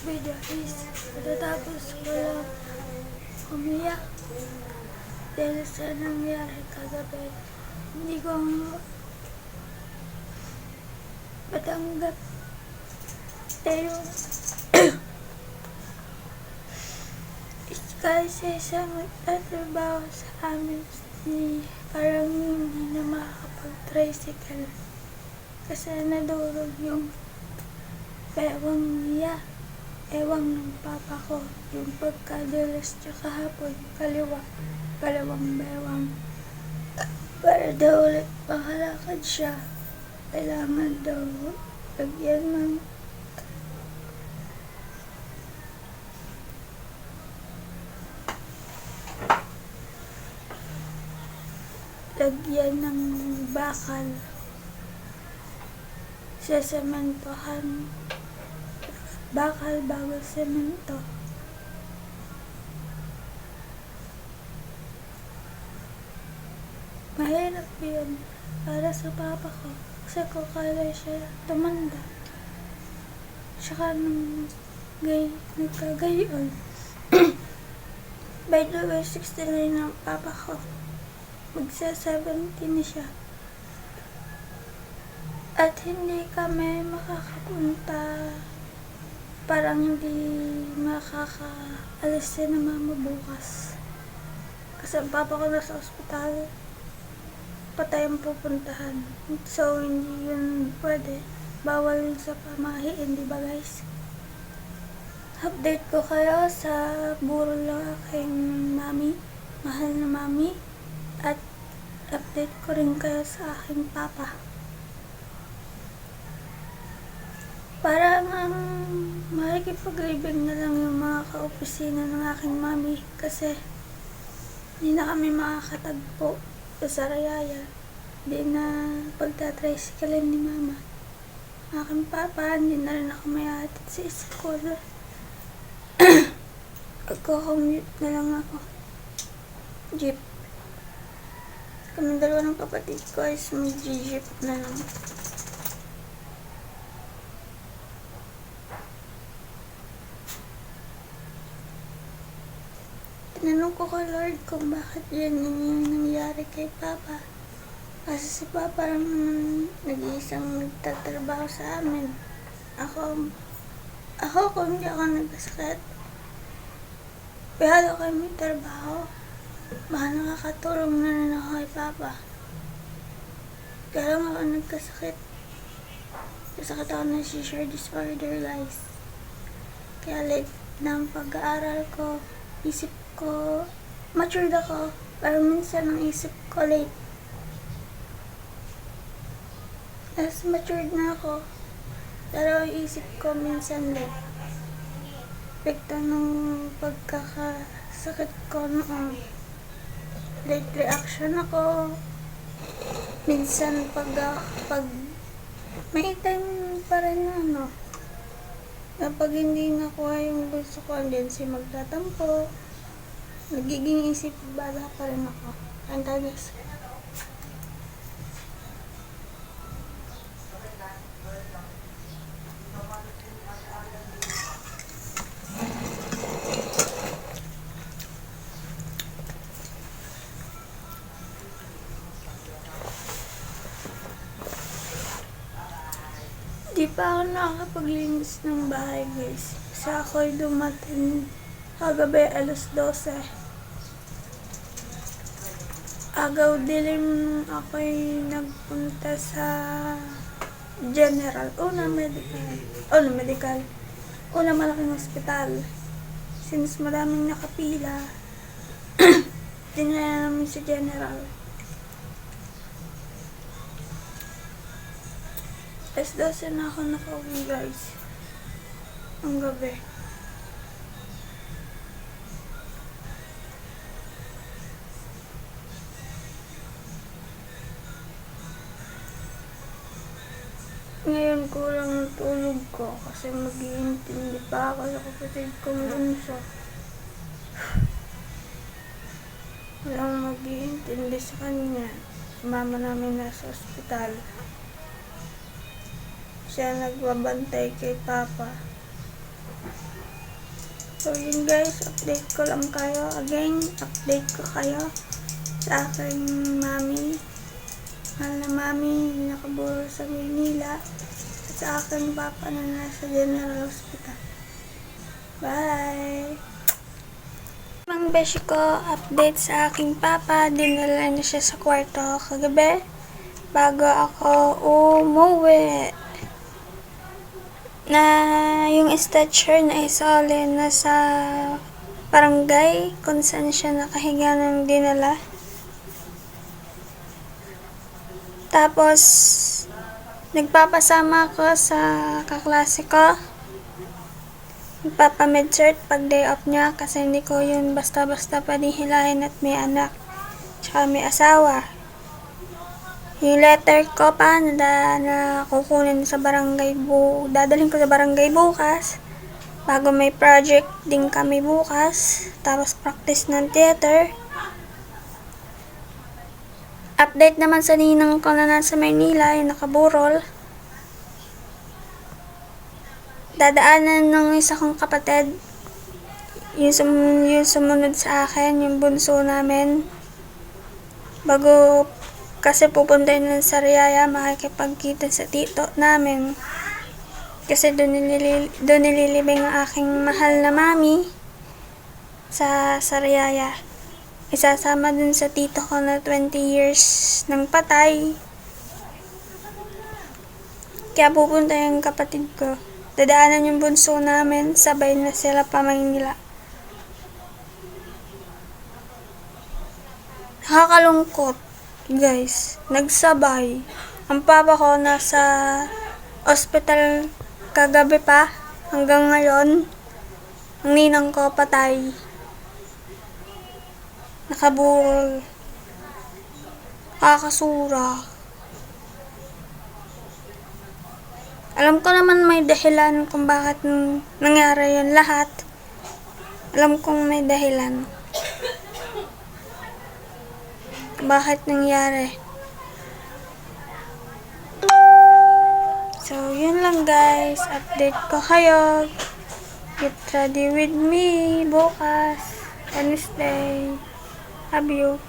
video is matatapos ko lang umiyak dahil sa nangyari kagabi. Hindi ko matanggap pero kasi sa magtatrabaho sa amin parang hindi na makakapag-tricycle kasi nadurog yung bewang niya. Ewang ng papa ko yung pagkadulas niya kahapon kalawang bewang. Para daw ulit makalakad siya, kailangan daw lagyan ng bakal sa sementohan. Bakal bago semento. Mahirap yun para sa papa ko kasi ko kaya siya tumanda. Tsaka nung nagkagayon by the way 69 ng papa ko, magsa 70 na siya at hindi kami makakapunta. Parang hindi makakaalis si na mama bukas kasi ang papa ko nasa ospital, patay ang pupuntahan, so hindi yun pwede, bawal yun sa pamahiin, di ba guys? Update ko kayo sa burol ng aking mami, mahal na mami, at update ko rin kayo sa aking papa. Parang makikipag-libing na lang yung mga ka-opisina ng aking mami kasi hindi na kami makakatagpo sa Sarayaya. Hindi na pagtatricyclean ni mama. Aking papa, hindi na rin ako may hatid sa school. Magko-commute na lang ako. Jeep. Kami dalawa ng kapatid ko is mag-jeep na lang. Tinanong ko kay Lord kung bakit yan yung nangyari kay Papa. Kasi si Papa lang naman nag-iisang nagtatrabaho sa amin. Ako kung hindi ako nagkasakit, pihalo kayo may trabaho, baka nakakatulong na rin ako kay Papa. Kaya lang ako nagkasakit. Kasakit ako ng seizure disorder, guys. Kaya late na ang pag-aaral ko. Isip ko, matured ako, pero minsan ang isip ko late. As matured na ako, pero ang isip ko minsan late. Epekto ng pagkakasakit ko noon. Late reaction ako. Minsan pag may time pa rin kapag hindi nakuha yung gusto ko, andyan si magtatampo. Nagiging isip bala pa rin ako. Kanta guys. Di pa ako nakakapaglinis ng bahay guys. Kasi ako'y dumating kagabi alas 12. Agaw dilim ako'y nagpunta sa General. Medical. Una malaking ospital. Since maraming nakapila, dinala namin sa General. Alas 12 na ako nakauwi guys. Ang gabi. Ngayon kulang ang tulog ko kasi mag-iintindi pa ako sa kapatid kong bunso. Walang mag-iintindi sa kanya. Mama namin nasa ospital. Siya nagbabantay kay Papa. So yun guys, update ko lang kayo. Again, update ko kayo sa aking mami. Mahal na mami, nakaburo sa Maynila. At sa aking papa na nasa General Hospital. Bye! Mga beshi ko, update sa aking papa. Dinala na siya sa kwarto kagabi bago ako umuwi. Na yung stretcher na isole na sa barangay kung saan siya nakahiga ng dinala. Tapos nagpapasama ko sa kaklase ko. Nagpapa-medsert pag day off niya kasi hindi ko yun basta-basta panihilahin at may anak tsaka may asawa. Yung letter ko pa na kukunin sa barangay dadalhin ko sa barangay bukas bago may project din kami bukas, tapos practice ng theater. Update naman sa ninang ko na nasa Maynila, yung nakaburol. Dadaanan ng isa kong kapatid yung sumunod sa akin, yung bunso namin, bago kasi pupunta yun sa Riyaya makikipagkita sa tito namin kasi doon nililibing ang aking mahal na mami sa Riyaya. Isasama dun sa tito ko na 20 years ng patay, kaya pupunta yung kapatid ko. Dadaanan yung bunso namin, sabay na sila pa Maynila. Nakakalungkot guys, nagsabay. Ang papa ko nasa ospital kagabi pa, hanggang ngayon. Ang ninang ko patay, nakaburol, kakasura. Alam ko naman may dahilan kung bakit nangyari yun lahat. Alam kong may dahilan bakit nangyari. So, yun lang guys. Update ko kayo. Get ready with me bukas, Wednesday. Love you.